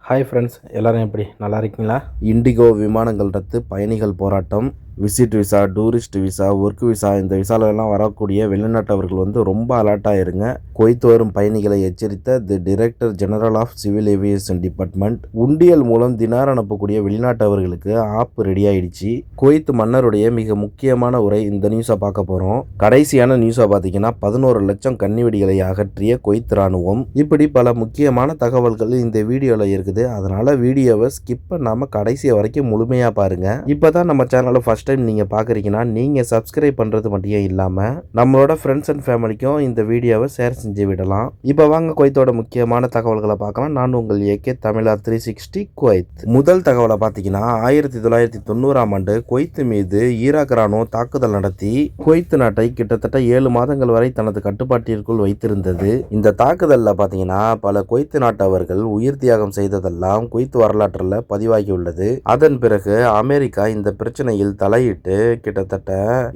Hi friends, எல்லோரும் எப்படி நல்லா இருக்கீங்களா? இண்டிகோ விமானங்கள் ரத்து, பயணிகள் போராட்டம். Visit visa, tourist visa, work visa, இந்த விசாலெல்லாம் வரக்கூடிய வெளிநாட்டவர்கள் ரொம்ப அலர்ட்டாக இருங்க. குவைத் வரும் பயணிகளை எச்சரித்த the director general of civil aviation department. உண்டியல் மூலம் தினார் அனுப்பக்கூடிய வெளிநாட்டவர்களுக்கு ஆப் ரெடி ஆயிடுச்சு. குவைத் மன்னருடைய மிக முக்கியமான உரை, இந்த நியூஸை பார்க்க போகிறோம். கடைசியான நியூஸை பார்த்தீங்கன்னா 11 லட்சம் கன்னிவெடிகளை அகற்றிய குவைத் ராணுவம். இப்படி பல முக்கியமான தகவல்கள் இந்த வீடியோவில் இருக்குது. அதனால வீடியோவை ஸ்கிப் பண்ணாமல் கடைசி வரைக்கும் முழுமையாக பாருங்க. இப்போதான் நம்ம சேனலை ஃபர்ஸ்ட் டைம் நீங்கள் பார்க்குறீங்கன்னா நீங்கள் சப்ஸ்கிரைப் பண்ணுறது மட்டும் இல்லாமல் நம்மளோட ஃப்ரெண்ட்ஸ் அண்ட் ஃபேமிலிக்கும் இந்த வீடியோவை ஷேர் செஞ்சு விடலாம். இப்போ வாங்க குவைத்தோட முக்கியமான தகவல்களை பார்க்கலாம். நான் உங்கள் ஏகே தமிழா 360 குவைத். முதல் தகவலை பார்த்தீங்கன்னா 1990ஆம் ஆண்டு குவைத் மீது ஈராக் ராணுவம் தாக்குதல் நடத்தி குவைத் நாட்டை கிட்டத்தட்ட 7 மாதங்கள் வரை தனது கட்டுப்பாட்டிற்குள் வைத்திருந்தது. இந்த தாக்குதலில் பார்த்தீங்கன்னா பல குவைத் நாட்டவர்கள் உயிர் தியாகம் செய்ததெல்லாம் குவைத் வரலாற்றில் பதிவாகியுள்ளது. அதன் பிறகு அமெரிக்கா இந்த பிரச்சனையில் தலையிட்டு கிட்டத்தட்ட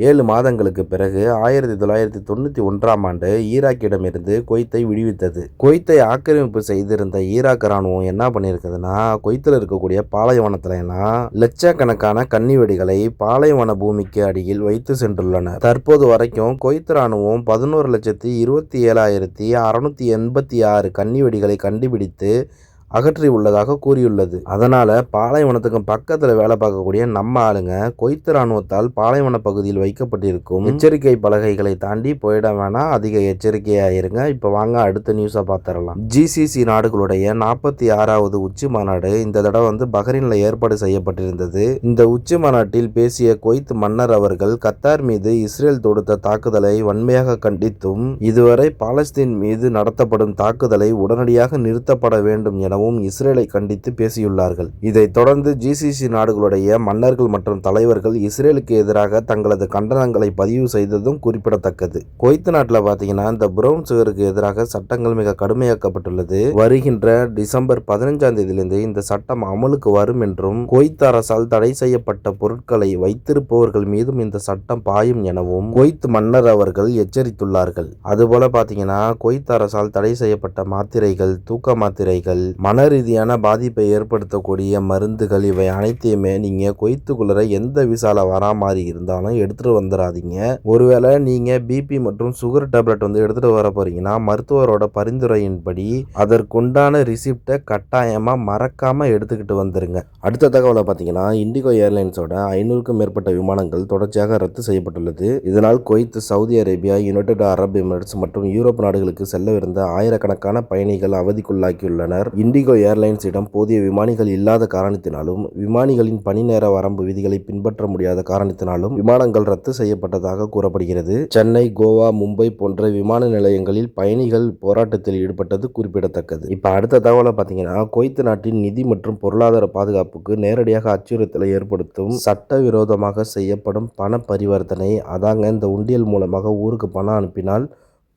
7 மாதங்களுக்கு பிறகு 1991ஆம் ஆண்டு ஈராக்கிடமிருந்து குவைத்தை விடுவித்தது. குவைத்தை ஆக்கிரமிப்பு செய்திருந்த ஈராக் ராணுவம் என்ன பண்ணியிருக்குதுன்னா, குவைத்தில் இருக்கக்கூடிய பாலைவனத்துல எல்லாம் லட்சக்கணக்கான கன்னிவெடிகளை பாலைவன பூமிக்கு அடியில் வைத்து சென்றுள்ளனர். தற்போது வரைக்கும் குவைத் ராணுவம் 11,27,686 கன்னிவெடிகளை கண்டுபிடித்து அகற்றி உள்ளதாக கூறியுள்ளது. அதனால பாலைவனத்துக்கு பக்கத்தில் வேலை பார்க்கக்கூடிய நம்ம ஆளுங்க குவைத் ராணுவத்தால் பாலைவன பகுதியில் வைக்கப்பட்டிருக்கும் எச்சரிக்கை பலகைகளை தாண்டி போயிட வேணாம், அதிக எச்சரிக்கையாயிருங்க. இப்போ வாங்க அடுத்த நியூஸை பார்த்துடலாம். ஜிசிசி நாடுகளுடைய 46வது உச்சி மாநாடு இந்த தடவை பஹ்ரைனில் ஏற்பாடு செய்யப்பட்டிருந்தது. இந்த உச்சி மாநாட்டில் பேசிய குவைத் மன்னர் அவர்கள் கத்தார் மீது இஸ்ரேல் தொடுத்த தாக்குதலை வன்மையாக கண்டித்தும் இதுவரை பாலஸ்தீன் மீது நடத்தப்படும் தாக்குதலை உடனடியாக நிறுத்தப்பட வேண்டும் என இஸ்ரேலை கண்டித்து பேசியுள்ளார்கள். இதைத் தொடர்ந்து ஜிசிசி நாடுகளுடைய மன்னர்கள் மற்றும் தலைவர்கள் இஸ்ரேலுக்கு எதிராக தங்களது கண்டனங்களை பதிவு செய்ததும் குறிப்பிடத்தக்கது. குவைத் நாட்டில் பார்த்தீங்கன்னா இந்த பிரவுன் சுகருக்கு எதிராக சட்டங்கள் மிக கடுமையாக்கப்பட்டுள்ளது. வருகின்ற டிசம்பர் 15ஆம் தேதியிலிருந்து இந்த சட்டம் அமலுக்கு வரும் என்றும் குவைத் அரசால் தடை செய்யப்பட்ட பொருட்களை வைத்திருப்பவர்கள் மீதும் இந்த சட்டம் பாயும் எனவும் குவைத் மன்னர் அவர்கள் எச்சரித்துள்ளார்கள். அதுபோல பார்த்தீங்கன்னா குவைத் அரசால் தடை செய்யப்பட்ட மாத்திரைகள், தூக்க மாத்திரைகள், மன ரீதியான பாதிப்பை ஏற்படுத்தக்கூடிய மருந்துகள், இவை அனைத்தையுமே நீங்க குவைத்துக்குள்ள எந்த விசால வரா மாதிரி இருந்தாலும் எடுத்துட்டு வந்துடாதீங்க. ஒருவேளை நீங்க பிபி மற்றும் சுகர் டேப்லெட் எடுத்துட்டு வர போறீங்கன்னா மருத்துவரோட பரிந்துரையின்படி அதற்குண்டான ரிசிப்டை கட்டாயமா மறக்காம எடுத்துக்கிட்டு வந்துருங்க. அடுத்த தகவலை பார்த்தீங்கன்னா இண்டிகோ ஏர்லைன்ஸோட 500க்கும் மேற்பட்ட விமானங்கள் தொடர்ச்சியாக ரத்து செய்யப்பட்டுள்ளது. இதனால் Kuwait, Saudi Arabia, United Arab Emirates மற்றும் யூரோப் நாடுகளுக்கு செல்லவிருந்த ஆயிரக்கணக்கான பயணிகள் அவதிக்குள்ளாக்கியுள்ளனர். இண்டிகோ ஏர்லைன்ஸிடம் போதிய விமானிகள் இல்லாத காரணத்தினாலும் விமானிகளின் பணி நேர வரம்பு விதிகளை பின்பற்ற முடியாத காரணத்தினாலும் விமானங்கள் ரத்து செய்யப்பட்டதாக கூறப்படுகிறது. சென்னை, கோவா, மும்பை போன்ற விமான நிலையங்களில் பயணிகள் போராட்டத்தில் ஈடுபட்டது குறிப்பிடத்தக்கது. இப்ப அடுத்த தகவலை பார்த்தீங்கன்னா குவைத் நாட்டின் நிதி மற்றும் பொருளாதார பாதுகாப்புக்கு நேரடியாக அச்சுறுத்தலை ஏற்படுத்தும் சட்டவிரோதமாக செய்யப்படும் பண பரிவர்த்தனை. அதாங்க இந்த உண்டியல் மூலமாக ஊருக்கு பணம் அனுப்பினால்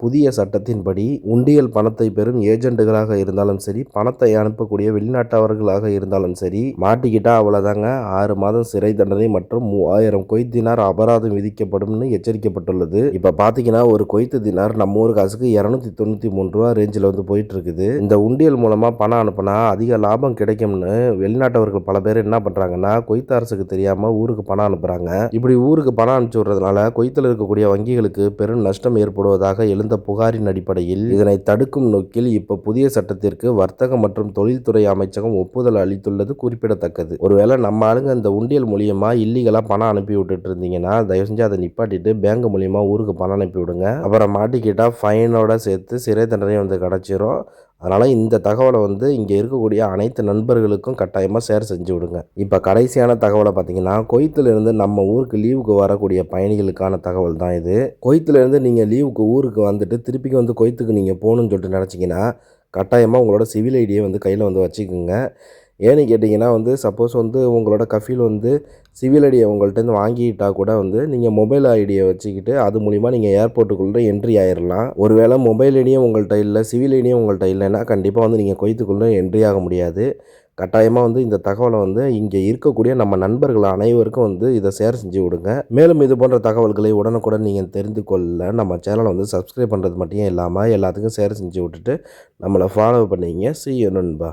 புதிய சட்டத்தின்படி உண்டியல் பணத்தை பெறும் ஏஜென்ட்டுகளாக இருந்தாலும் சரி, பணத்தை அனுப்பக்கூடிய வெளிநாட்டவர்களாக இருந்தாலும் சரி, மாட்டிக்கிட்டா அவ்வளவுதாங்க, 6 மாதம் சிறை தண்டனை மற்றும் 3000 குவைத் தினார் அபராதம் விதிக்கப்படும் எச்சரிக்கப்பட்டுள்ளது. இப்ப பாத்தீங்கன்னா ஒரு குவைத் தினார் நம்ம ஊர் காசுக்கு 293 ரூபா ரேஞ்சில் போயிட்டு இருக்குது. இந்த உண்டியல் மூலமா பணம் அனுப்பினா அதிக லாபம் கிடைக்கும்னு வெளிநாட்டவர்கள் பல பேர் என்ன பண்றாங்கன்னா குவைத் அரசுக்கு தெரியாம ஊருக்கு பணம் அனுப்புறாங்க. இப்படி ஊருக்கு பணம் அனுப்பிச்சு விடுறதுனால குவைத்தில் இருக்கக்கூடிய வங்கிகளுக்கு பெரும் நஷ்டம் ஏற்படுவதாக எழுந்த புகாரின் அடிப்படையில் இதனை தடுக்கும் நோக்கில் இப்ப புதிய சட்டத்திற்கு வர்த்தக மற்றும் தொழில்துறை அமைச்சகம் ஒப்புதல் அளித்துள்ளது குறிப்பிடத்தக்கது. ஒருவேளை நம்ம ஆளுங்க இந்த உண்டியல் மூலியமா இல்லீகலா பணம் அனுப்பி விட்டுட்டு இருந்தீங்கன்னா தயவு செஞ்சு அதை நிப்பாட்டிட்டு பேங்க் மூலியமா ஊருக்கு பணம் அனுப்பி விடுங்க. அப்புறம் மாட்டிக்கிட்டா ஃபைனோட சேர்த்து சிறை தண்டனை கிடைச்சிரும். அதனால இந்த தகவலை இங்கே இருக்கக்கூடிய அனைத்து நண்பர்களுக்கும் கட்டாயமாக ஷேர் செஞ்சு விடுங்க. இப்போ கடைசியான தகவலை பார்த்தீங்கன்னா குவைத்திலிருந்து நம்ம ஊருக்கு லீவுக்கு வரக்கூடிய பயணிகளுக்கான தகவல் தான் இது. குவைத்திலிருந்து நீங்கள் லீவுக்கு ஊருக்கு வந்துட்டு திருப்பி குவைத்துக்கு நீங்கள் போகணுன்னு சொல்லிட்டு நினச்சிங்கன்னா கட்டாயமாக உங்களோட சிவில் ஐடியை கையில் வச்சுக்கோங்க. ஏன்னு கேட்டிங்கன்னா சப்போஸ் உங்களோட கஃபீல் சிவில் ஐடியை உங்கள்கிட்ட வாங்கிட்டா கூட நீங்கள் மொபைல் ஐடியை வச்சுக்கிட்டு அது மூலிமா நீங்கள் ஏர்போர்ட்டுக்குள்ளே என்ட்ரி ஆயிடலாம். ஒருவேளை மொபைல் ஐடியும் உங்கள்கிட்ட இல்லை, சிவில் ஐடியும் உங்கள்கிட்ட இல்லைன்னா கண்டிப்பாக நீங்கள் குவைத்துக்குள்ளே என்ட்ரி ஆக முடியாது. கட்டாயமாக இந்த தகவலை இங்கே இருக்கக்கூடிய நம்ம நண்பர்கள் அனைவருக்கும் இதை ஷேர் செஞ்சு விடுங்க. மேலும் இது போன்ற தகவல்களை உடனுக்குடன் நீங்கள் தெரிந்து கொள்ள நம்ம சேனலை சப்ஸ்கிரைப் பண்ணுறது மட்டும் இல்லாமல் எல்லாத்துக்கும் ஷேர் செஞ்சு விட்டுட்டு நம்மளை ஃபாலோ பண்ணிங்க. See you நண்பா.